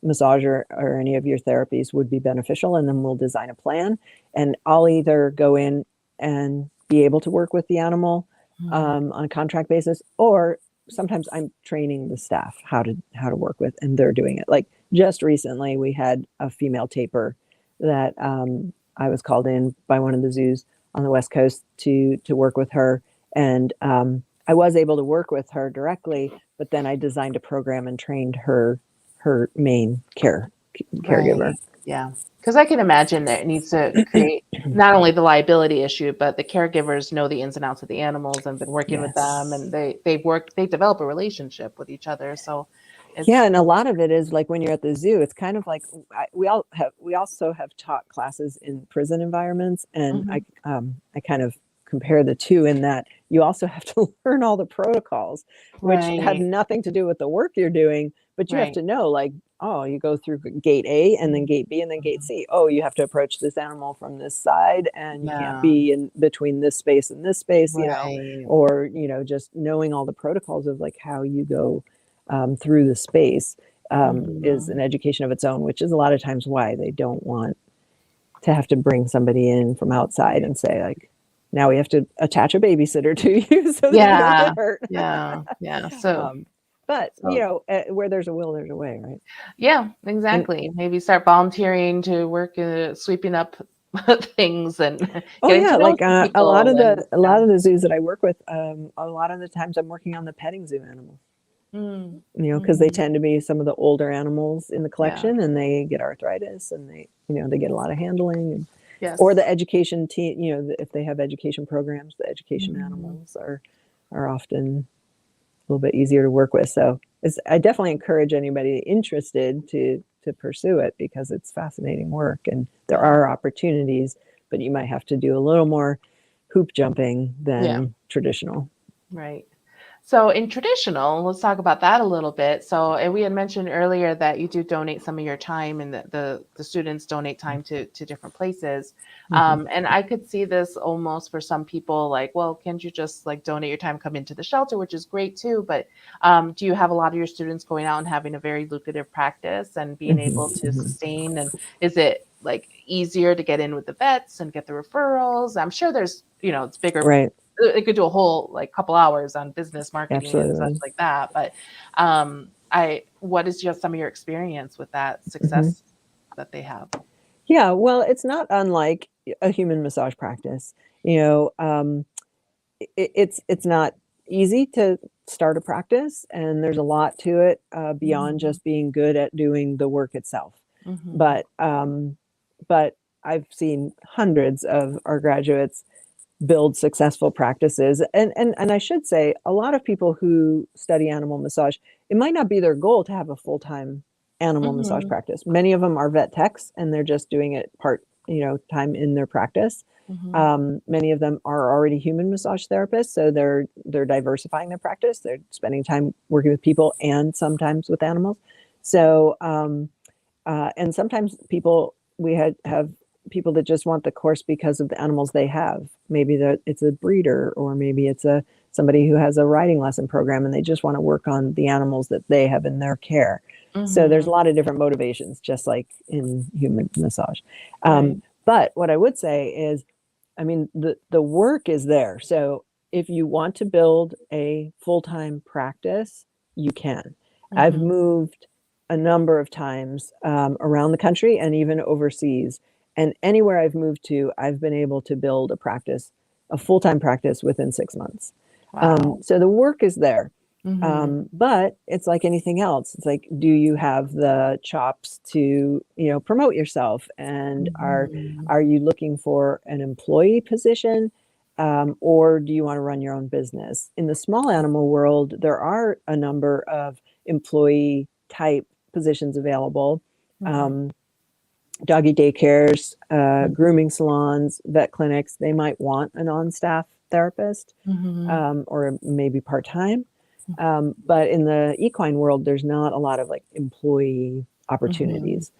massage or any of your therapies would be beneficial? And then we'll design a plan. And I'll either go in and be able to work with the animal Mhm. on a contract basis, or sometimes I'm training the staff how to work with, and they're doing it. Like just recently, we had a female taper that I was called in by one of the zoos on the West Coast to work with her, and I was able to work with her directly, but then I designed a program and trained her main caregiver. Right. Yeah. Because I can imagine that it needs to create not only the liability issue, but the caregivers know the ins and outs of the animals and been working with them, Yes. and they develop a relationship with each other. So Yeah, it's and a lot of it is like when you're at the zoo, it's kind of like we also have taught classes in prison environments, and Mhm. I kind of compare the two in that you also have to learn all the protocols, which have Right. nothing to do with the work you're doing, but you have Right. to know, like, oh, you go through gate A and then gate B and then gate Mhm. C. Oh, you have to approach this animal from this side, and you can't Yeah. be in between this space and this space, Right. or just knowing all the protocols of like how you go through the space is an Mhm. education of its own, which is a lot of times why they don't want to have to bring somebody in from outside Right. and say, like, now we have to attach a babysitter to you so that you don't Yeah. get hurt. Yeah. Yeah. So um, but, so where there's a will, there's a way, right? yeah, And exactly. Maybe start volunteering to work sweeping up things and oh getting to yeah, know like some people and a lot of the zoos that I work with, a lot of the times I'm working on the petting zoo animals. Mm, Because they mhm. tend to be some of the older animals in the Yeah. collection, and they get arthritis, and they get a lot of handling, or Yes. the education team, if they have education programs, the education Mhm. animals are often a little bit easier to work with. So I definitely encourage anybody interested to pursue it because it's fascinating work and there Yeah. are opportunities, but you might have to do a little more hoop jumping Yeah. than traditional. Right. So in traditional, let's talk about that a little bit. So and we had mentioned earlier that you do donate some of your time and the students donate time to different places. Hmm. And I could see this almost for some people like, well, can't you just like donate your time, come into the shelter, which is great too. But do you have a lot of your students going out and having a very lucrative practice and being Hmm. able to Hmm. sustain? And is it like easier to get in with the vets and get the referrals? I'm sure there's, it's bigger. Right. It could do a whole like couple hours on business marketing and such Absolutely. like that. But I what is just some of your experience with that Hmm. success that they have? Yeah, well, it's not unlike a human massage practice. You know, it's not easy to start a practice, and there's a lot to it beyond Mhm, just being good at doing the work itself. mhm, But I've seen hundreds of our graduates build successful practices, and I should say, a lot of people who study animal massage, it might not be their goal to have a full time animal massage mhm, practice. Many of them are vet techs, and they're just doing it part time in their practice. mhm. Many of them are already human massage therapists, so they're diversifying their practice. They're spending time working with people and sometimes with animals. So and sometimes we have people that just want the course because of the animals they have. Maybe it's a breeder, or maybe it's a somebody who has a riding lesson program, and they just want to work on the animals that they have in their care. So there's Mhm. a lot of different motivations, just like in human massage. Right. But what I would say is, I mean, the work is there. So if you want to build a full-time practice, you can. I've Mhm. moved a number of times around the country and even overseas. And anywhere I've moved to, I've been able to build a practice, a full-time practice within 6 months. Wow. So the work is there. Mhm. But it's like anything else. It's like, do you have the chops to, promote yourself? And Mhm. are you looking for an employee position, or do you want to run your own business? In the small animal world, there are a number of employee type positions available. Mhm. Um, Doggy daycares, Mhm. grooming salons, vet clinics, they might want an on staff therapist, Mhm. or maybe part time. But in the equine world, there's not a lot of like employee Mhm. opportunities.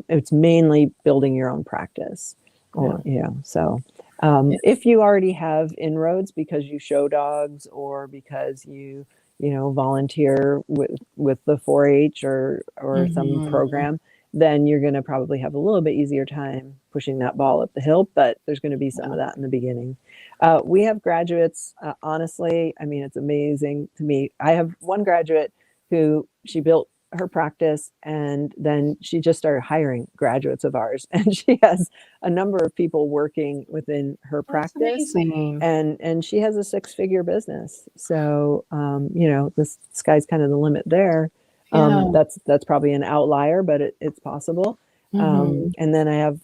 It's mainly building your own practice, or Yeah. so. Yeah. If you already have inroads because you show dogs, or because you volunteer with the 4-H or some Mhm. program, then you're going to probably have a little bit easier time pushing that ball up the hill. But there's going to be some Yeah. of that in the beginning. We have graduates, honestly, I mean, it's amazing to me. I have one graduate who she built her practice, and then she just started hiring graduates of ours. And she has a number of people working within her That's practice. amazing. And she has a 6-figure business. So, the sky's kind of the limit there. Yeah. That's probably an outlier, but it's possible. Mhm. And then I have,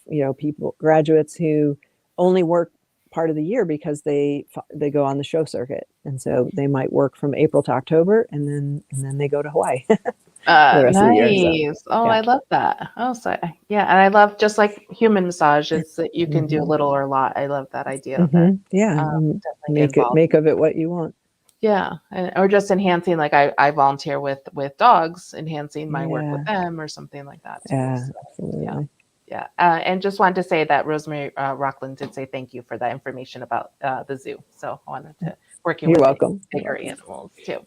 graduates who only work part of the year because they go on the show circuit, and so they might work from April to October, and then they go to Hawaii for the rest of the year. So Nice. Oh, yeah. I love that. Oh, so yeah, and I love just like human massage, it's that you can do a Hmm. little or a lot. I love that idea of it. Hmm. Yeah. Definitely get involved. Make of it what you want. Yeah, or just enhancing, like I volunteer with dogs, enhancing my work with Yeah. them or something like that too. Yeah. So yeah. Absolutely. Yeah, and just wanted to say that Rosemary Rockland did say thank you for that information about the zoo. So I wanted to working You're with the welcome. You're bigger welcome. animals too.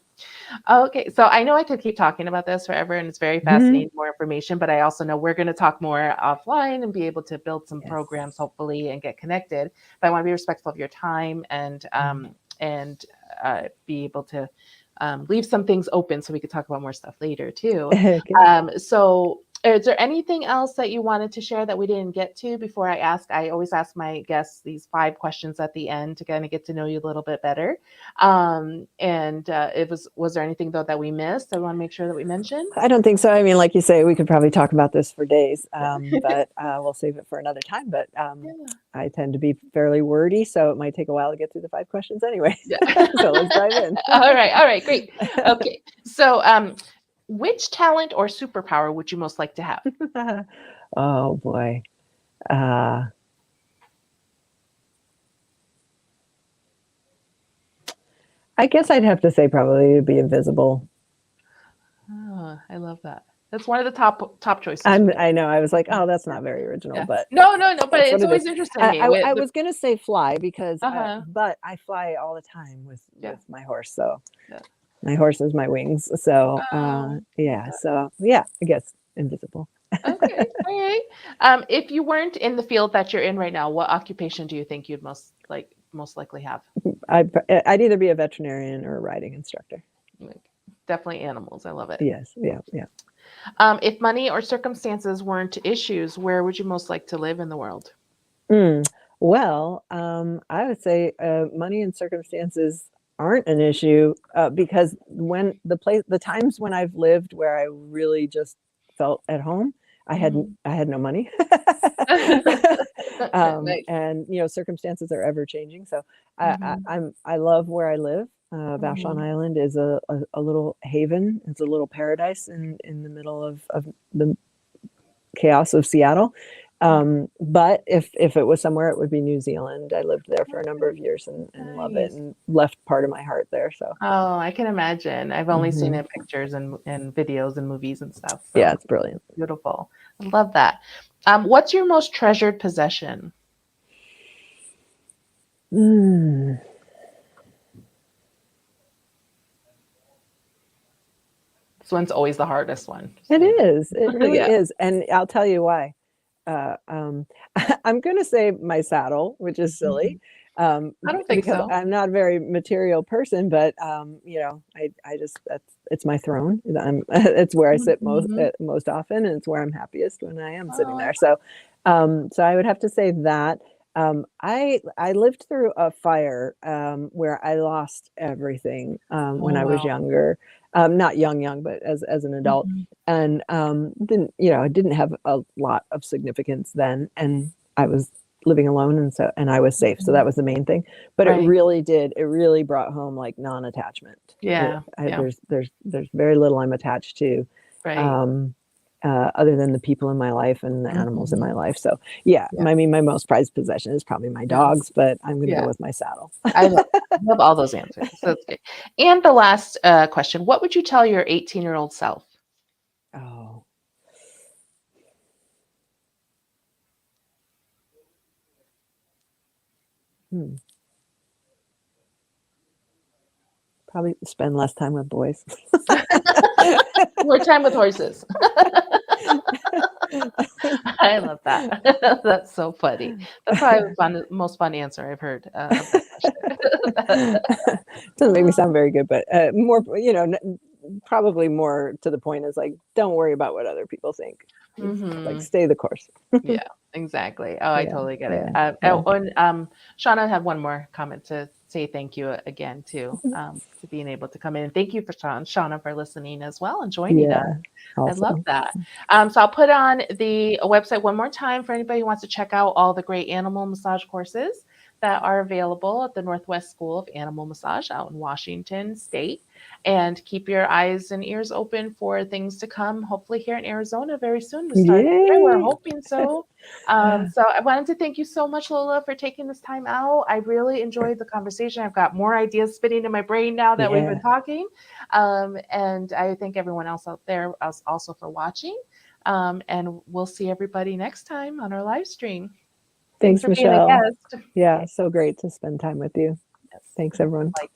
Okay, so I know I could keep talking about this forever, and it's very Mhm. fascinating, more information. But I also know we're going to talk more offline and be able to build some Yes. programs, hopefully, and get connected. But I want to be respectful of your time and be able to leave some things open so we could talk about more stuff later too. Okay. So is there anything else that you wanted to share that we didn't get to before I ask? I always ask my guests these 5 questions at the end to kind of get to know you a little bit better. And it was there anything though that we missed? I want to make sure that we mentioned. I don't think so. I mean, like you say, we could probably talk about this for days, but we'll save it for another time. But Yeah. I tend to be fairly wordy, so it might take a while to get through the 5 questions anyway. Yeah. So let's dive in. All right. All right. Great. Okay. So, which talent or superpower would you most like to have? Oh boy. Uh, I guess I'd have to say probably to be invisible. Oh, I love that. That's one of the top choices. I know. I was like, oh, that's not very original, Yeah. but No, but that's what it's it is. always interesting to me. I was gonna say fly because, Uh-huh. but I fly all the time Yeah. with my horse. So Yeah. my horse is my wings. So Love yeah. that. So yeah, I guess invisible. Okay. All right. If you weren't in the field that you're in right now, what occupation do you think you'd most likely have? I'd either be a veterinarian or a riding instructor. Like, definitely animals. I love it. Yes. Yeah. Yeah. If money or circumstances weren't issues, where would you most like to live in the world? Well, I would say money and circumstances aren't an issue because when the times when I've lived where I really just felt at home, Mhm. I had no money, Nice. and circumstances are ever changing. So Mhm. I love where I live. Vashon Mhm. Island is a little haven. It's a little paradise in the middle of the chaos of Seattle. Yeah. But if it was somewhere, it would be New Zealand. I lived there for a number of Okay. years and love it Nice. and left part of my heart there. So Oh, I can imagine. I've only seen mhm. it in pictures and videos and movies and stuff. Yeah, So it's brilliant. beautiful. I love that. What's your most treasured possession? Mm, This one's always the hardest one. Just it so you is. It know. really Yeah. is. And I'll tell you why. I'm going to say my saddle, which is silly, Mhm. I don't think because so. I'm not a very material person, but I just it's my throne. It's where I sit Mhm. most often, and it's where I'm happiest when I am sitting Oh, there. So I would have to say that. I lived through a fire where I lost everything when oh I was wow. younger, not young, but as an adult, Mhm. and it didn't have a lot of significance then, and I was living alone, and I was safe, so Mhm. that was the main thing. But Right. it really brought home like non-attachment. Yeah. Yeah. There's very little I'm attached to, Right. um, other than the people in my life and the animals in Mhm. my life. So yeah, Yeah. I mean, my most prized possession is probably my Yeah. dogs, but I'm going to go Yeah. with my saddle. I love all those answers. So that's good. And the last question: what would you tell your 18-year-old self? Oh. Hmm. Probably spend less time with boys. More time with horses. I love that. That's so funny. That's probably the most fun answer I've heard of that question. Doesn't make me sound very good, but more, probably more to the point is like, don't worry about what other people think. Just like Mhm. stay the course. Yeah. Exactly. Oh, I Yeah, totally get it. yeah, yeah. And Shauna had one more comment to say thank you again Mhm. to being able to come in. And thank you for Shauna for listening as well and joining us. Yeah, I love awesome. that. So I'll put on the website one more time for anybody who wants to check out all the great animal massage courses that are available at the Northwest School of Animal Massage out in Washington State. And keep your eyes and ears open for things to come, hopefully here in Arizona very soon to start the year. We're Yay! hoping so. So I wanted to thank you so much, Lola, for taking this time out. I really enjoyed the conversation. I've got more ideas spinning in my brain now that we've been Yeah. talking. And I thank everyone else out there also for watching. And we'll see everybody next time on our live stream. Thanks Thanks, for being a Michelle. guest. Yeah, so great to spend time with you. Yes. Thanks, everyone. Likewise.